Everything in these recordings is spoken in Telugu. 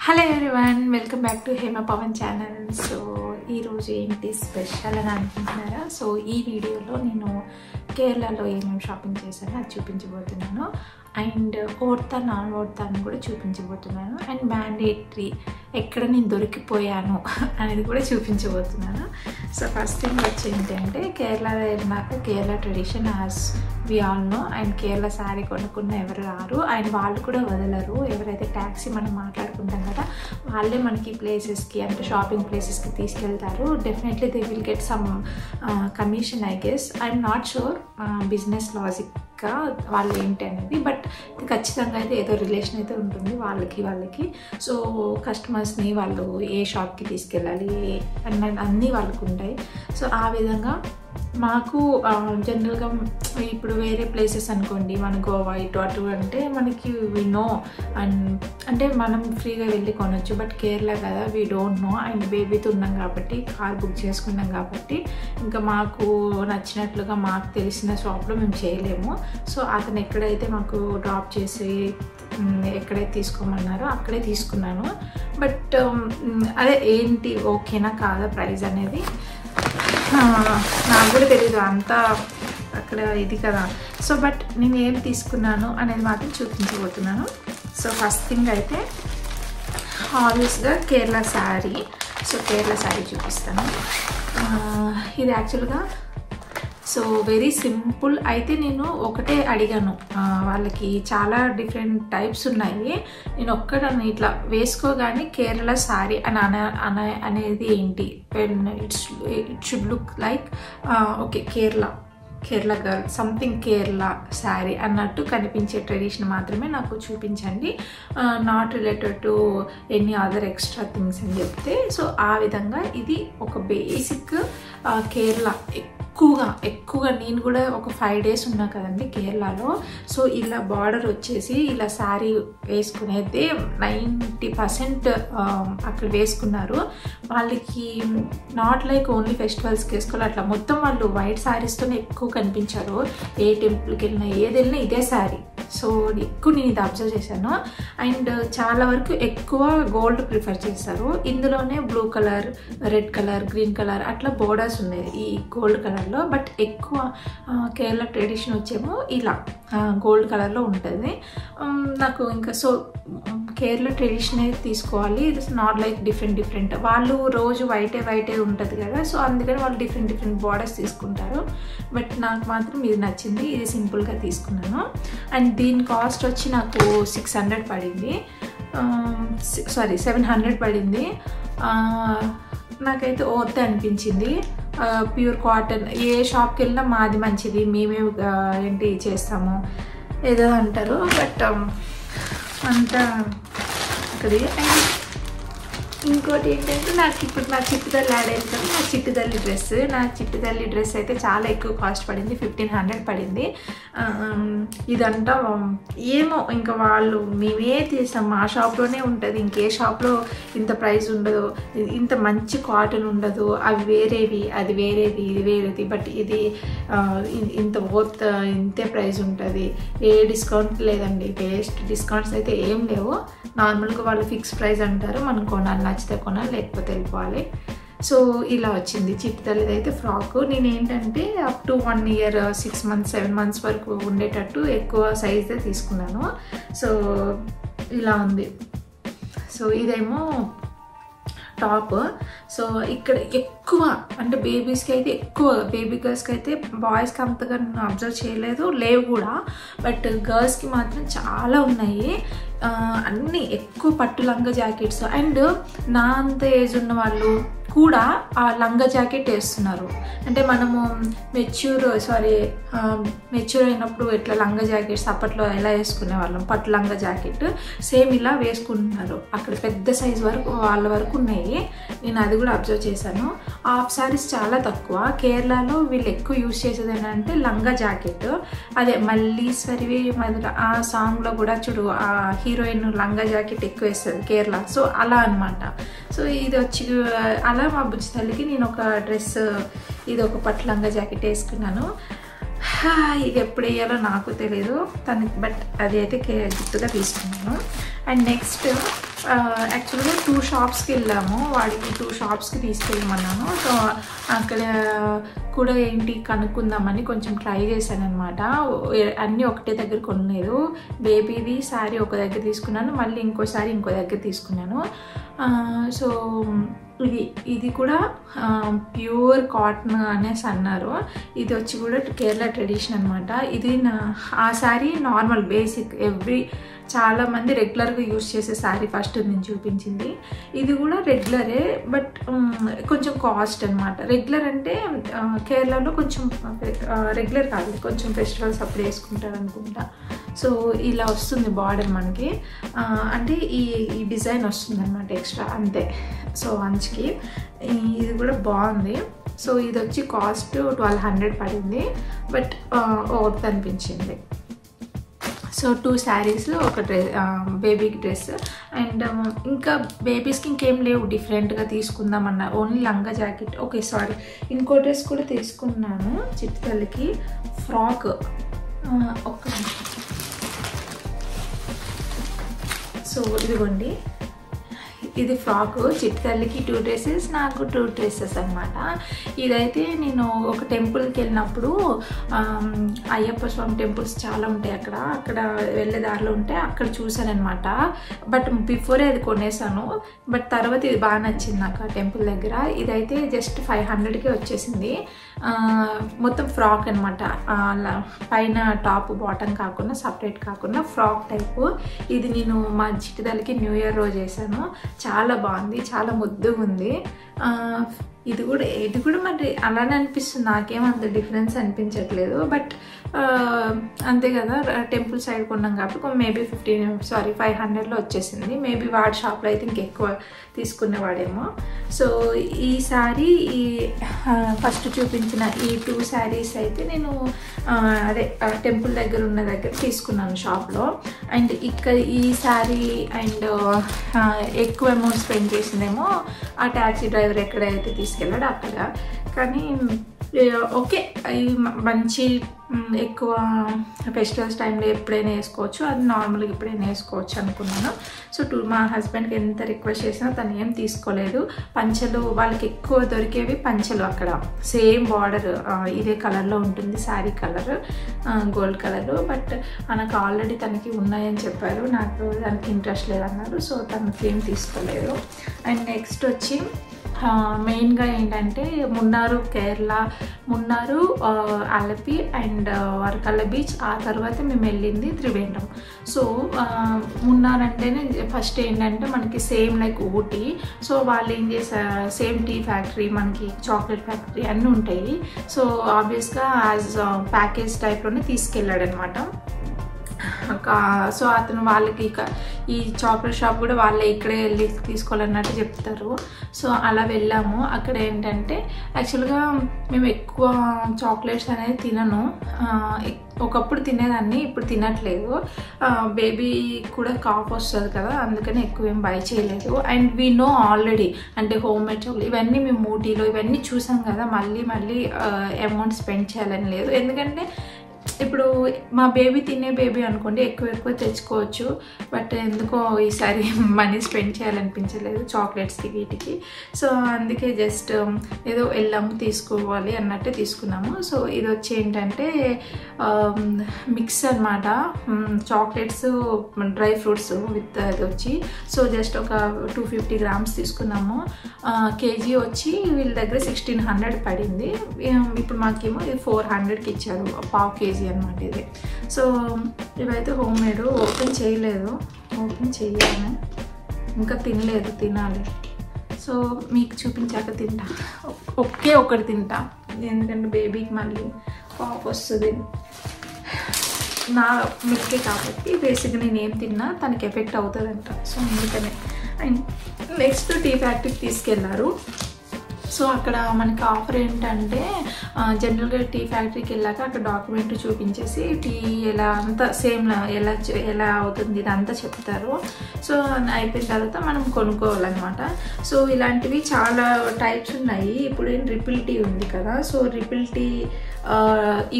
Hello everyone, welcome back to Hema Pavan channel. So ఈరోజు ఏంటి స్పెషల్ అని అనుకుంటున్నారా? సో ఈ వీడియోలో నేను కేరళలో ఏమేమి షాపింగ్ చేశానో అది చూపించబోతున్నాను. అండ్ ఓడతా నాన్ ఓడతా అని కూడా చూపించబోతున్నాను. అండ్ మ్యాండేటరీ ఎక్కడ నేను దొరికిపోయాను అనేది కూడా చూపించబోతున్నాను. సో ఫస్ట్ థింగ్ వచ్చి ఏంటంటే, కేరళలో వెళ్ళినాక Kerala tradition as we all know. And Kerala sari కొనుక్కున్న ఎవరు రారు, అండ్ వాళ్ళు కూడా వదలరు. ఎవరైతే ట్యాక్సీ మనం మాట్లాడుకుంటాం కదా, వాళ్ళే మనకి ప్లేసెస్కి అంటే షాపింగ్ ప్లేసెస్కి తీసుకెళ్తారు. Definitely they will get some commission, I guess. I'm not sure business లాజిక్గా వాళ్ళు ఏంటి అనేది, బట్ ఖచ్చితంగా అయితే ఏదో రిలేషన్ అయితే ఉంటుంది వాళ్ళకి. సో కస్టమర్స్ని వాళ్ళు ఏ షాప్కి తీసుకెళ్ళాలి అన్నీ వాళ్ళకు ఉంటాయి. సో ఆ విధంగా మాకు జనరల్గా ఇప్పుడు వేరే ప్లేసెస్ అనుకోండి, మన గోవా ఇటు అటు అంటే మనకి వి నో అండ్ అంటే మనం ఫ్రీగా వెళ్ళి కొనవచ్చు. బట్ కేరళ కదా, వీ డోంట్ నో. అండ్ బేబీతో ఉన్నాం కాబట్టి, కార్ బుక్ చేసుకున్నాం కాబట్టి ఇంకా మాకు నచ్చినట్లుగా మాకు తెలిసిన షాప్లో మేము చేయలేము. సో అతను ఎక్కడైతే మాకు డ్రాప్ చేసి ఎక్కడైతే తీసుకోమన్నారో అక్కడే తీసుకున్నాను. బట్ అదే ఏంటి ఓకేనా కాదా ప్రైస్ అనేది నాకు కూడా తెలీదు అంతా అక్కడ ఇది కదా. సో బట్ నేను ఏం తీసుకున్నాను అనేది మాత్రం చూపించబోతున్నాను. సో ఫస్ట్ థింగ్ అయితే ఆబ్వియస్గా కేరళ శారీ. సో కేరళ శారీ చూపిస్తాను. ఇది యాక్చువల్గా సో వెరీ సింపుల్. అయితే నేను ఒకటే అడిగాను వాళ్ళకి, చాలా డిఫరెంట్ టైప్స్ ఉన్నాయి. నేను ఒక్కడని ఇట్లా వేసుకోగానే కేరళ శారీ అని అనేది ఏంటి, it should look like okay Kerala girl something Kerala sari అన్నట్టు కనిపించే ట్రెడిషన్ మాత్రమే నాకు చూపించండి, not related to any other extra things అని చెప్తే. సో ఆ విధంగా ఇది ఒక బేసిక్ కేరళ. ఎక్కువగా నేను కూడా ఒక 5 days ఉన్నా కదండి కేరళలో. సో ఇలా బార్డర్ వచ్చేసి ఇలా శారీ వేసుకునేది 90% అక్కడ వేసుకున్నారు. వాళ్ళకి నాట్ లైక్ ఓన్లీ ఫెస్టివల్స్కి వేసుకోవాలి అట్లా, మొత్తం వాళ్ళు వైట్ శారీస్తోనే ఎక్కువ కనిపించారు. ఏ టెంపుల్కి వెళ్ళినా ఏది వెళ్ళినా ఇదే శారీ. సో ఎక్కువ నేను ఇది అబ్జర్వ్ చేశాను. అండ్ చాలా వరకు ఎక్కువ గోల్డ్ ప్రిఫర్ చేస్తారు. ఇందులోనే blue colour, red colour, green colour అట్లా బోర్డర్స్ ఉన్నాయి ఈ గోల్డ్ కలర్లో. బట్ ఎక్కువ కేరళ ట్రెడిషన్ వచ్చేమో ఇలా గోల్డ్ కలర్లో ఉంటుంది. నాకు ఇంకా సో కేరళ ట్రెడిషన్ అయితే తీసుకోవాలి. It's not like different. వాళ్ళు రోజు వైటే ఉంటుంది కదా, సో అందుకని వాళ్ళు డిఫరెంట్ బార్డర్స్ తీసుకుంటారు. బట్ నాకు మాత్రం ఇది నచ్చింది, ఇది సింపుల్గా తీసుకున్నాను. అండ్ దీని కాస్ట్ వచ్చి నాకు 600 పడింది, సారీ 700 పడింది. నాకైతే ఓర్తే అనిపించింది. Pure cotton. ఏ షాప్కి వెళ్ళినా మాది మంచిది, మేమే ఏంటి చేస్తాము ఏదో అంటారు, బట్ అంతా అది. అండ్ ఇంకోటి ఏంటంటే నాకు ఇప్పుడు నా చిట్టుతల్లి యాడ్ అయింది కదా, నా చిట్టుతల్లి డ్రెస్ అయితే చాలా ఎక్కువ కాస్ట్ పడింది, 1500 పడింది. ఇదంతా ఏమో ఇంకా వాళ్ళు మేమే తీసాం, మా షాప్లోనే ఉంటుంది, ఇంకే షాప్లో ఇంత ప్రైస్ ఉండదు, ఇంత మంచి కాటన్ ఉండదు, అవి వేరేవి, అది వేరేది, ఇది వేరేది. బట్ ఇది ఇంత ఇంతే ప్రైస్ ఉంటుంది, ఏ డిస్కౌంట్ లేదండి, వేస్ట్ డిస్కౌంట్స్ అయితే ఏం లేవు. నార్మల్గా వాళ్ళు ఫిక్స్ ప్రైస్ అంటారు, మనం కొనాలి, నచ్చితే కొనాలి, లేకపోతే వెళ్ళిపోవాలి. సో ఇలా వచ్చింది చిట్టుతల్లిది అయితే ఫ్రాక్. నేను ఏంటంటే up to 1 year 6 months 7 months వరకు ఉండేటట్టు ఎక్కువ సైజే తీసుకున్నాను. సో ఇలా ఉంది. సో ఇదేమో టాప్. సో ఇక్కడ ఎక్కువ అంటే బేబీస్కి అయితే ఎక్కువ, బేబీ గర్ల్స్కి అయితే, బాయ్స్కి అంతగా నేను అబ్జర్వ్ చేయలేదు, లేవు కూడా. బట్ గర్ల్స్కి మాత్రం చాలా ఉన్నాయి. అన్నీ ఎక్కువ పట్టు లంగా జాకెట్స్. అండ్ నా అంత ఏజ్ ఉన్న వాళ్ళు కూడా ఆ లంగా జాకెట్ వేస్తున్నారు. అంటే మనము మెచ్యూర్ అయినప్పుడు ఎట్లా లంగా జాకెట్స్ అప్పట్లో ఎలా వేసుకునే వాళ్ళం, పట్టు లంగా జాకెట్ సేమ్ ఇలా వేసుకుంటున్నారు. అక్కడ పెద్ద సైజ్ వరకు వాళ్ళ వరకు ఉన్నాయి. నేను అది కూడా అబ్జర్వ్ చేశాను. హాఫ్ శారీస్ చాలా తక్కువ. కేరళలో వీళ్ళు ఎక్కువ యూజ్ చేసేది ఏంటంటే లంగా జాకెట్. అదే మల్లీశ్వరి మధుర ఆ సాంగ్లో కూడా చూడు, ఆ హీరోయిన్ లంగా జాకెట్ ఎక్కువ వేస్తుంది కేరళ. సో అలా అనమాట. సో ఇది వచ్చి అలా మా బుజ్జి తల్లికి నేను ఒక డ్రెస్, ఇది ఒక పట్టు లంగా జాకెట్ వేసుకున్నాను. ఇది ఎప్పుడు వేయాలో నాకు తెలియదు తనకి, బట్ అది అయితే గిఫ్ట్గా తీసుకున్నాను. అండ్ నెక్స్ట్ యాక్చువల్గా 2 షాప్స్కి వెళ్ళాము, వాడికి 2 షాప్స్కి తీసుకెళ్ళమన్నాను. సో అక్కడ కూడా ఏంటి కనుక్కుందామని కొంచెం ట్రై చేశాను అనమాట. అన్నీ ఒకటే దగ్గర కొనలేదు. బేబీది శారీ ఒక దగ్గర తీసుకున్నాను, మళ్ళీ ఇంకోసారి ఇంకో దగ్గర తీసుకున్నాను. సో ఇది కూడా ప్యూర్ కాటన్ అనేసి అన్నారు. ఇది వచ్చి కూడా కేరళ ట్రెడిషన్ అనమాట. ఇది ఆ శారీ నార్మల్ బేసిక్ చాలామంది రెగ్యులర్గా యూజ్ చేసే శారీ ఫస్ట్ నేను చూపించింది. ఇది కూడా రెగ్యులరే, బట్ కొంచెం కాస్ట్ అనమాట. రెగ్యులర్ అంటే కేరళలో కొంచెం రెగ్యులర్ కాదు, కొంచెం ఫెస్టివల్స్ అప్పుడు వేసుకుంటారు అనుకుంటా. సో ఇలా వస్తుంది బార్డర్ మనకి, అంటే ఈ డిజైన్ వస్తుంది అనమాట ఎక్స్ట్రా అంతే. సో అంచుకి ఇది కూడా బాగుంది. సో ఇది వచ్చి కాస్ట్ 1200 పడింది, బట్ వర్త్ అనిపించింది. సో 2 శారీస్, ఒక బేబీకి డ్రెస్, అండ్ ఇంకా బేబీస్కి ఇంకేం లేవు డిఫరెంట్గా తీసుకుందామన్నా, ఓన్లీ లంగా జాకెట్. ఓకే సారీ, ఇంకో డ్రెస్ కూడా తీసుకున్నాను చిట్టి తల్లికి, ఫ్రాక్. ఒక సో ఇదిగోండి, ఇది ఫ్రాక్. చిట్టి తల్లికి 2 డ్రెస్సెస్, నాకు 2 డ్రెస్సెస్ అనమాట. ఇదైతే నేను ఒక టెంపుల్కి వెళ్ళినప్పుడు, అయ్యప్ప స్వామి టెంపుల్స్ చాలా ఉంటాయి అక్కడ వెళ్ళే దారిలో ఉంటే అక్కడ చూసాను అనమాట. బట్ బిఫోరే అది కొనేసాను, బట్ తర్వాత ఇది బాగా నచ్చింది నాకు ఆ టెంపుల్ దగ్గర. ఇదైతే జస్ట్ 500కే వచ్చేసింది. మొత్తం ఫ్రాక్ అనమాట, పైన టాప్ బాటమ్ కాకుండా సపరేట్ కాకుండా ఫ్రాక్ టైపు. ఇది నేను మా చిట్టి తల్లికి న్యూ ఇయర్ రోజు వేసాను. చాలా బాగుంది, చాలా ముద్దుగా ఉంది. ఇది కూడా మరి అలానే అనిపిస్తుంది, నాకేమంత డిఫరెన్స్ అనిపించట్లేదు. బట్ అంతే కదా, టెంపుల్ సైడ్ కొన్నాం కాబట్టి మేబీ 500లో వచ్చేసింది. మేబీ వాడి షాప్లో అయితే ఇంకెక్కువ తీసుకునేవాడేమో. సో ఈ శారీ, ఈ ఫస్ట్ చూపించిన ఈ 2 శారీస్ అయితే నేను అదే టెంపుల్ దగ్గర ఉన్న దగ్గర తీసుకున్నాను షాప్లో. అండ్ ఇక్కడ ఈ శారీ అండ్ ఎక్కువ అమౌంట్ స్పెండ్ చేసిందేమో ఆ ట్యాక్సీ డ్రైవర్ ఎక్కడైతే తీసుకెళ్ళాడో అక్కడ. కానీ ఓకే, మంచి ఎక్కువ ఫెస్టివల్స్ టైంలో ఎప్పుడైనా వేసుకోవచ్చు, అది నార్మల్గా ఎప్పుడైనా వేసుకోవచ్చు అనుకున్నాను. సో మా హస్బెండ్కి ఎంత రిక్వెస్ట్ చేసినా తను ఏం తీసుకోలేదు. పంచలు వాళ్ళకి ఎక్కువ దొరికేవి పంచలు, అక్కడ సేమ్ బార్డర్ ఇదే కలర్లో ఉంటుంది, sari colour gold colour. But మనకు ఆల్రెడీ తనకి ఉన్నాయని చెప్పారు, నాకు దానికి ఇంట్రెస్ట్ లేదన్నారు. సో తనకి ఏం తీసుకోలేదు. అండ్ నెక్స్ట్ వచ్చి మెయిన్గా ఏంటంటే మున్నార్, కేరళ మున్నార్, అలపి అండ్ వర్కల బీచ్. ఆ తర్వాత మేము వెళ్ళింది త్రివేంద్రం. సో మున్నార్ అంటేనే ఫస్ట్ ఏంటంటే మనకి సేమ్ లైక్ ఊటీ. సో వాళ్ళు ఏం చేశారు, సేమ్ టీ ఫ్యాక్టరీ, మనకి చాక్లెట్ ఫ్యాక్టరీ అన్నీ ఉంటాయి. సో ఆబ్వియస్గా యాజ్ ప్యాకేజ్ టైప్లోనే తీసుకెళ్ళాడు అనమాట. సో అతను వాళ్ళకి ఈ చాక్లెట్ షాప్ కూడా వాళ్ళే ఇక్కడే వెళ్ళి తీసుకోవాలన్నట్టు చెప్తారు. సో అలా వెళ్ళాము. అక్కడ ఏంటంటే యాక్చువల్గా మేము ఎక్కువ చాక్లెట్స్ అనేది తినను, ఒకప్పుడు తినేదాన్ని, ఇప్పుడు తినట్లేదు. బేబీ కూడా కాఫ్ వస్తుంది కదా, అందుకని ఎక్కువ ఏం బై చేయలేదు. అండ్ వీ నో ఆల్రెడీ, అంటే హోమ్ మేడ్ చాక్లెట్ ఇవన్నీ మేము ఊటీలో ఇవన్నీ చూసాం కదా, మళ్ళీ అమౌంట్ స్పెండ్ చేయాలని లేదు. ఎందుకంటే ఇప్పుడు మా బేబీ తినే బేబీ అనుకోండి, ఎక్కువ తెచ్చుకోవచ్చు. బట్ ఎందుకో ఈసారి మనీ స్పెండ్ చేయాలనిపించలేదు చాక్లెట్స్కి వీటికి. సో అందుకే జస్ట్ ఏదో వెళ్ళాము తీసుకోవాలి అన్నట్టే తీసుకున్నాము. సో ఇది వచ్చి ఏంటంటే మిక్స్ అనమాట, చాక్లెట్స్ డ్రై ఫ్రూట్స్ విత్ అది వచ్చి. సో జస్ట్ ఒక 250 గ్రామ్స్ తీసుకున్నాము. కేజీ వచ్చి వీళ్ళ దగ్గర 1600 పడింది. ఇప్పుడు మాకేమో ఇది 400కి ఇచ్చారు, పావు కేజీ అనమాట ఇది. సో ఇవైతే హోమ్ మేడ్. ఓపెన్ చేయలేదు, ఓపెన్ చేయాలి, ఇంకా తినలేదు, తినాలి. సో మీకు చూపించాక తింటా, ఒకటి తింటా, ఎందుకంటే బేబీకి మళ్ళీ కాఫ్ వస్తుంది. నా మిల్కే కాబట్టి బేసిక్గా నేను ఏం తిన్నా తనకి ఎఫెక్ట్ అవుతుందంట. సో అందుకనే. అండ్ నెక్స్ట్ టీ ఫ్యాక్టరీకి తీసుకెళ్లారు. సో అక్కడ మనకి ఆఫర్ ఏంటంటే జనరల్గా టీ ఫ్యాక్టరీకి వెళ్ళాక అక్కడ డాక్యుమెంట్ చూపించేసి టీ ఎలా అంతా సేమ్ ఎలా అవుతుంది ఇదంతా చెప్తారు. సో అయిపోయిన తర్వాత మనం కొనుక్కోవాలన్నమాట. సో ఇలాంటివి చాలా టైప్స్ ఉన్నాయి. ఇప్పుడు రిపిల్ టీ ఉంది కదా, సో రిపిల్ టీ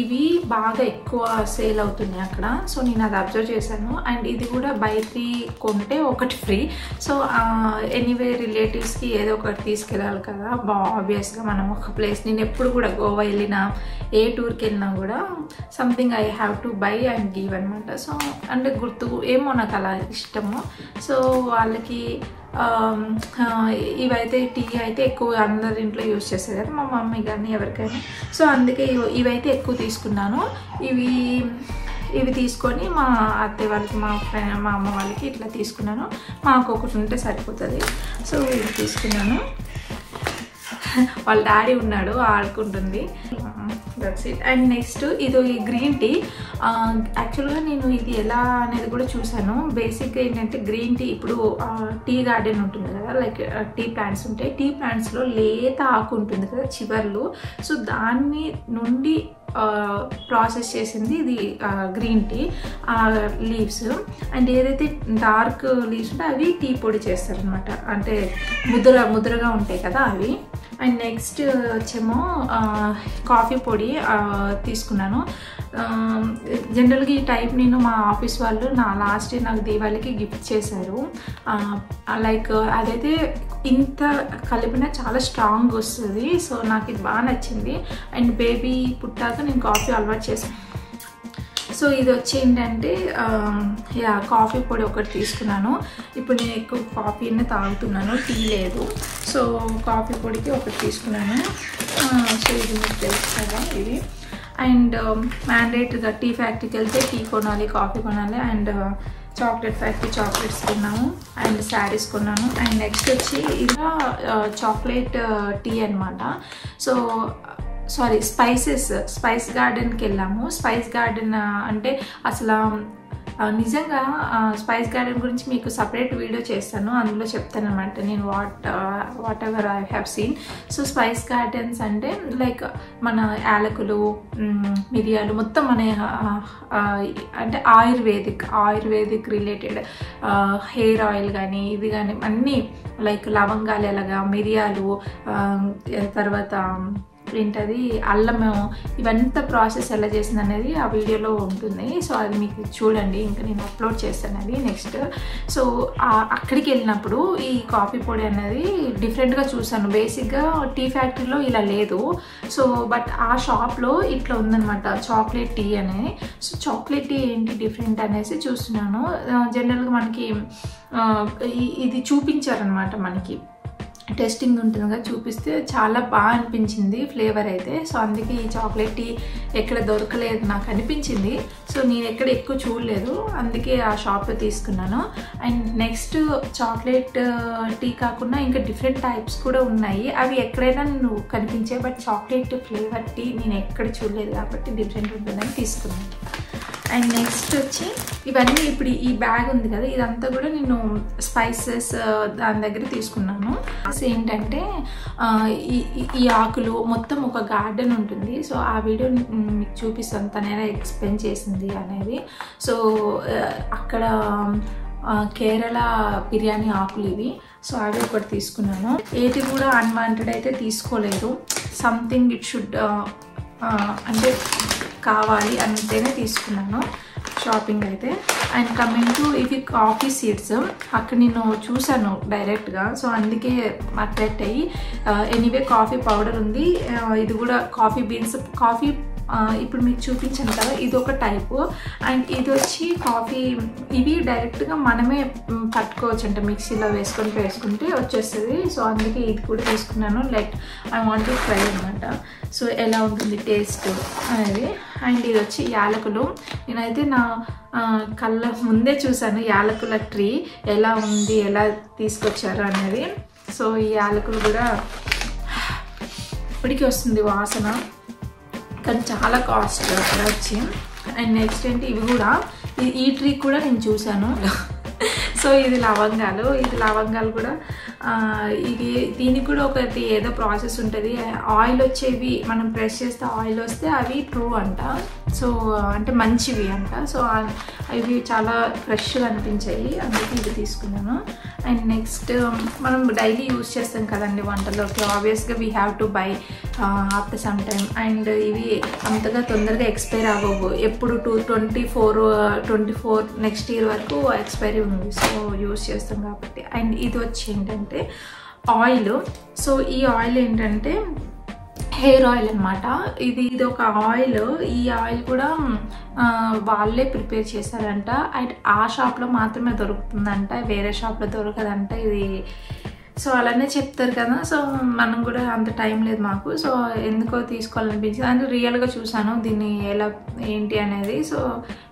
ఇవి బాగా ఎక్కువ సేల్ అవుతున్నాయి అక్కడ. సో నేను అది అబ్జర్వ్ చేశాను. అండ్ ఇది కూడా బై 3 కొంటే ఒకటి ఫ్రీ. సో ఎనీవే రిలేటివ్స్కి ఏదో ఒకటి తీసుకెళ్ళాలి కదా, ఆబ్వియస్గా మనం ఒక ప్లేస్, నేను ఎప్పుడు కూడా గోవా వెళ్ళినా ఏ టూర్కి వెళ్ళినా కూడా something I have to buy and give అనమాట. సో అంటే గుర్తు ఏమో నాకు అలా ఇష్టము. సో వాళ్ళకి ఇవైతే టీ అయితే ఎక్కువ అందరి ఇంట్లో యూజ్ చేస్తారు కదా, మా మమ్మీ కానీ ఎవరికైనా. సో అందుకే ఇవైతే ఎక్కువ తీసుకున్నాను. ఇవి తీసుకొని మా అత్తయ్య వాళ్ళకి మా అమ్మ వాళ్ళకి ఇట్లా తీసుకున్నాను. మాకు ఒకటి ఉంటే సరిపోతుంది. సో ఇవి తీసుకున్నాను. వాళ్ళ డాడీ ఉన్నాడు, ఆడుకుంటుంది. That's it. అండ్ నెక్స్ట్ ఇది గ్రీన్ టీ. యాక్చువల్గా నేను ఇది ఎలా అనేది కూడా చూసాను. బేసిక్గా ఏంటంటే గ్రీన్ టీ, ఇప్పుడు టీ గార్డెన్ ఉంటుంది కదా, లైక్ టీ ప్లాంట్స్ ఉంటాయి. టీ ప్లాంట్స్లో లేత ఆకు ఉంటుంది కదా చివర్లు. సో దాన్ని నుండి ప్రాసెస్ చేసింది ఇది గ్రీన్ టీ లీవ్స్. అండ్ ఏదైతే డార్క్ లీవ్స్ ఉంటే అవి టీ పొడి చేస్తారనమాట, అంటే ముద్రగా ఉంటాయి కదా అవి. అండ్ నెక్స్ట్ వచ్చేమో కాఫీ పొడి తీసుకున్నాను. జనరల్గా ఈ టైప్ నేను మా ఆఫీస్ వాళ్ళు లాస్ట్ ఇయర్ నాకు దీవాళికి గిఫ్ట్ చేశారు. లైక్ అదైతే ఇంత కలిపినా చాలా స్ట్రాంగ్ వస్తుంది. సో నాకు ఇది బాగా నచ్చింది. అండ్ బేబీ పుట్టాక నేను కాఫీ అలవాటు చేశాను. సో ఇది వచ్చి ఏంటంటే కాఫీ పొడి ఒకటి తీసుకున్నాను. ఇప్పుడు నేను ఎక్కువ కాఫీనే తాగుతున్నాను, టీ లేదు. సో కాఫీ పొడికి ఒకటి తీసుకున్నాను. సో ఇది మీకు తెలుసు కదా ఇది. అండ్ మ్యాండేట్గా టీ ఫ్యాక్టరీకి వెళ్తే టీ కొనాలి, కాఫీ కొనాలి. అండ్ చాక్లెట్ ఫ్యాక్టరీ చాక్లెట్స్ కొన్నాము. అండ్ శారీస్ కొన్నాను. అండ్ నెక్స్ట్ వచ్చి ఇలా చాక్లెట్ టీ అనమాట. సో సారీ స్పైస్ గార్డెన్కి వెళ్ళాము. స్పైస్ గార్డెన్ అంటే అసలు నిజంగా స్పైస్ గార్డెన్ గురించి మీకు సపరేట్ వీడియో చేస్తాను, అందులో చెప్తాను అనమాట నేను what ever I have seen. So spice gardens అంటే లైక్ మన యాలకులు, మిరియాలు మొత్తం మన అంటే ఆయుర్వేదిక్ రిలేటెడ్ హెయిర్ ఆయిల్ కానీ ఇది కానీ అన్నీ లైక్ లవంగాలు ఎలాగా, మిరియాలు, తర్వాత ఏంటది అల్లము, ఇవంతా ప్రాసెస్ ఎలా చేసింది అనేది ఆ వీడియోలో ఉంటుంది. సో అది మీకు చూడండి, ఇంకా నేను అప్లోడ్ చేస్తాను అది నెక్స్ట్. సో అక్కడికి వెళ్ళినప్పుడు ఈ కాఫీ పొడి అనేది డిఫరెంట్గా చూసాను. బేసిక్గా టీ ఫ్యాక్టరీలో ఇలా లేదు. సో బట్ ఆ షాప్లో ఇట్లా ఉందన్నమాట చాక్లెట్ టీ అనేది. సో చాక్లెట్ టీ ఏంటి డిఫరెంట్ అనేసి చూస్తున్నాను. జనరల్గా మనకి ఇది చూపించారనమాట, మనకి టెస్టింగ్ ఉంటుంది కదా, చూపిస్తే చాలా బాగా అనిపించింది ఫ్లేవర్ అయితే. సో అందుకే ఈ చాక్లెట్ టీ ఎక్కడ దొరకలేదు నాకు అనిపించింది. సో నేను ఎక్కడ ఎక్కువ చూడలేదు, అందుకే ఆ షాప్లో తీసుకున్నాను. అండ్ నెక్స్ట్ చాక్లెట్ టీ కాకుండా ఇంకా డిఫరెంట్ టైప్స్ కూడా ఉన్నాయి. అవి ఎక్కడైనా నేను కనిపించాయి, బట్ చాక్లెట్ ఫ్లేవర్ టీ నేను ఎక్కడ చూడలేదు కాబట్టి డిఫరెంట్ ఉంటుందని తీసుకున్నాను. అండ్ నెక్స్ట్ వచ్చి ఇవన్నీ ఇప్పుడు ఈ బ్యాగ్ ఉంది కదా, ఇదంతా కూడా నేను స్పైసెస్ దాని దగ్గర తీసుకున్నాను. ఏంటంటే ఈ ఆకులు మొత్తం ఒక గార్డెన్ ఉంటుంది. సో ఆ వీడియో మీకు చూపిస్తాను తను ఎలా ఎక్స్ప్లెయిన్ చేసింది అనేది. సో అక్కడ కేరళ బిర్యానీ ఆకులు ఇవి. సో అవి ఒకటి తీసుకున్నాను. ఏది కూడా అన్వాంటెడ్ అయితే తీసుకోలేదు. సంథింగ్ ఇట్ షుడ్ అంటే కావాలి అంటేనే తీసుకున్నాను షాపింగ్ అయితే. అండ్ కమింగ్ టు ఇవి కాఫీ సీడ్స్, అక్కడ నేను చూసాను డైరెక్ట్గా. సో అందుకే అట్రాక్ట్ అయ్యి ఎనీవే కాఫీ పౌడర్ ఉంది, ఇది కూడా కాఫీ బీన్స్, కాఫీ ఇప్పుడు మీకు చూపించాను కదా ఇది ఒక టైపు. అండ్ ఇది వచ్చి కాఫీ, ఇవి డైరెక్ట్గా మనమే పట్టుకోవచ్చు అంటే మిక్సీలో వేసుకుంటే వచ్చేస్తుంది. సో అందుకే ఇది కూడా తీసుకున్నాను. Like I want to try అనమాట. సో ఎలా ఉంటుంది టేస్ట్ అనేది. అండ్ ఇది వచ్చి యాలకులు. నేనైతే నా కళ్ళ ముందే చూసాను యాలకుల ట్రీ ఎలా ఉంది, ఎలా తీసుకొచ్చారు అనేది. సో ఈ యాలకులు కూడా ఇప్పటికీ వస్తుంది వాసన, కానీ చాలా కాస్ట్ అక్కడ వచ్చి. అండ్ నెక్స్ట్ ఏంటి ఇవి కూడా, ఈ ట్రీ కూడా నేను చూశాను. సో ఇది లవంగాలు కూడా దీనికి కూడా ఒకటి ఏదో ప్రాసెస్ ఉంటుంది. ఆయిల్ వచ్చేవి మనం ప్రెస్ చేస్తే ఆయిల్ వస్తే అవి ట్రూ అంట. సో అంటే మంచివి అంట. సో అవి చాలా ఫ్రెష్గా అనిపించాయి, అందుకే ఇది తీసుకున్నాను. అండ్ నెక్స్ట్ మనం డైలీ యూజ్ చేస్తాం కదండి వంటలోకి, ఆబ్వియస్గా we have to buy after some time. And ఇవి అంతగా తొందరగా ఎక్స్పైర్ అవ్వవు, ఎప్పుడు 24 నెక్స్ట్ ఇయర్ వరకు ఎక్స్పైరీ ఉంది. సో యూజ్ చేస్తాం కాబట్టి. అండ్ ఇది వచ్చి ఏంటంటే ఆయిల్. సో ఈ ఆయిల్ ఏంటంటే హెయిర్ ఆయిల్ అనమాట. ఇది ఒక ఆయిల్. ఈ ఆయిల్ కూడా వాళ్ళే ప్రిపేర్ చేశారంట. అండ్ ఆ షాప్లో మాత్రమే దొరుకుతుందంట, వేరే షాప్లో దొరకదంట ఇది. సో అలానే చెప్తారు కదా. సో మనం కూడా అంత టైం లేదు మాకు, సో ఎందుకో తీసుకోవాలనిపించింది. అంటే రియల్గా చూసాను దీన్ని ఎలా ఏంటి అనేది. సో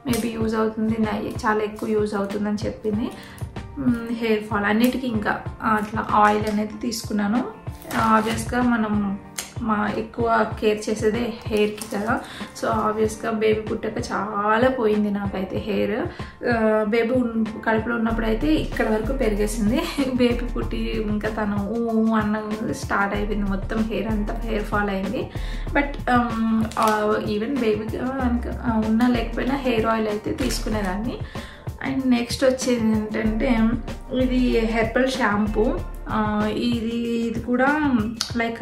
మేబీ యూజ్ అవుతుంది, చాలా ఎక్కువ యూజ్ అవుతుందని చెప్పింది. హెయిర్ ఫాల్ అన్నిటికీ ఇంకా అట్లా ఆయిల్ అనేది తీసుకున్నాను. ఆబ్వియస్గా మనం ఎక్కువ కేర్ చేసేదే హెయిర్కి కదా. సో ఆబ్వియస్గా బేబీ పుట్టాక చాలా పోయింది నాకైతే హెయిర్. బేబీ కడుపులో ఉన్నప్పుడు అయితే ఇక్కడ వరకు పెరిగేసింది. బేబీ పుట్టి ఇంకా తను అన్న స్టార్ట్ అయిపోయింది, మొత్తం హెయిర్ అంతా హెయిర్ ఫాల్ అయింది. బట్ ఈవెన్ బేబీకి ఉన్నా లేకపోయినా హెయిర్ ఆయిల్ అయితే తీసుకునేదాన్ని. అండ్ నెక్స్ట్ వచ్చేది ఏంటంటే ఇది హెర్బల్ షాంపూ. ఇది కూడా లైక్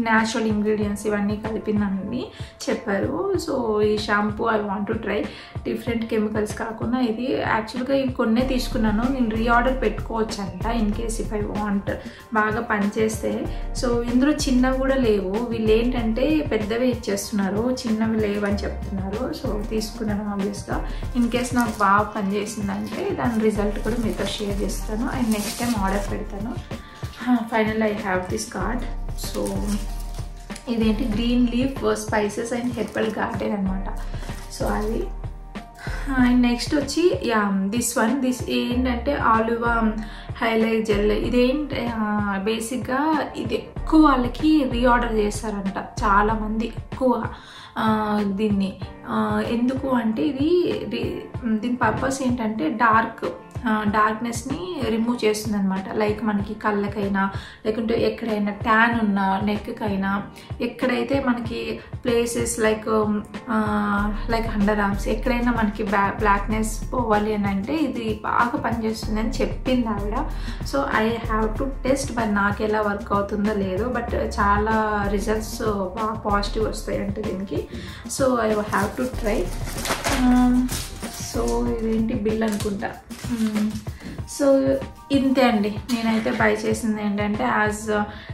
న్యాచురల్ ఇంగ్రీడియంట్స్ ఇవన్నీ కలిపిందని చెప్పారు. సో ఈ shampoo I want to try. Different chemicals కాకుండా ఇది యాక్చువల్గా ఇవి కొన్నే తీసుకున్నాను. నేను రీఆర్డర్ పెట్టుకోవచ్చు అంట in case if I want, బాగా పనిచేస్తే. సో ఇందులో చిన్నవి కూడా లేవు, వీళ్ళు ఏంటంటే పెద్దవి ఇచ్చేస్తున్నారు, చిన్నవి లేవని చెప్తున్నారు. సో తీసుకున్నాను ఆబ్వియస్గా. ఇన్ కేస్ నాకు బాగా పనిచేసిందంటే దాని రిజల్ట్ కూడా మీతో షేర్ చేస్తాను. అండ్ నెక్స్ట్ టైం ఆర్డర్ పెడతాను. Final I have this card. So ఇదేంటి green leaf spices and herbal garden అనమాట. సో అది. అండ్ నెక్స్ట్ వచ్చి దిస్ ఏంటంటే ఆలివా హైలైట్ జెల్. ఇదేంటి బేసిక్గా ఇది ఎక్కువ వాళ్ళకి రీఆర్డర్ చేస్తారంట చాలామంది ఎక్కువ దీన్ని. ఎందుకు అంటే దీని పర్పస్ ఏంటంటే డార్క్నెస్ని రిమూవ్ చేస్తుంది అనమాట. లైక్ మనకి కళ్ళకైనా లేకుంటే ఎక్కడైనా ట్యాన్ ఉన్న నెక్కైనా, ఎక్కడైతే మనకి ప్లేసెస్ లైక్ అండర్ ఆర్మ్స్ ఎక్కడైనా మనకి బ్లాక్నెస్ పోవాలి అని అంటే ఇది బాగా పనిచేస్తుంది అని చెప్పింది ఆవిడ. So I have to test, but నాకు ఎలా వర్క్ అవుతుందో లేదో, బట్ చాలా రిజల్ట్స్ బాగా పాజిటివ్ వస్తాయి అంటే దీనికి. So I have to try. So ఇదేంటి బిల్ అనుకుంటా. సో ఇంతే అండి. నేనైతే బై చేసింది ఏంటంటే యాజ్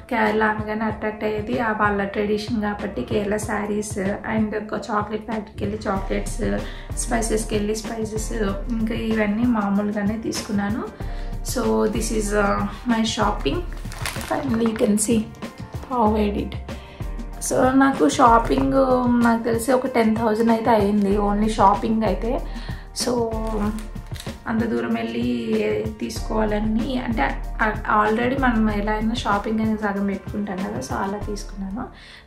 కేరళ అనగానే అట్రాక్ట్ అయ్యేది వాళ్ళ ట్రెడిషన్ కాబట్టి కేరళ శారీస్, అండ్ చాక్లెట్ ఫ్యాక్టరీకి వెళ్ళి చాక్లెట్స్, స్పైసెస్కి వెళ్ళి స్పైసెస్, ఇంకా ఇవన్నీ మామూలుగానే తీసుకున్నాను. So this is my shopping. Finally you can see how I did. So నాకు షాపింగ్ నాకు తెలిసి ఒక 10,000 అయితే అయింది ఓన్లీ షాపింగ్ అయితే. సో అంత దూరం వెళ్ళి తీసుకోవాలని అంటే ఆల్రెడీ మనం ఎలా అయినా షాపింగ్ అనేది సగం పెట్టుకుంటాం కదా. సో అలా తీసుకున్నాను.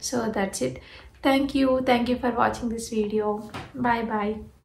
So that's it. Thank you for watching this video. Bye.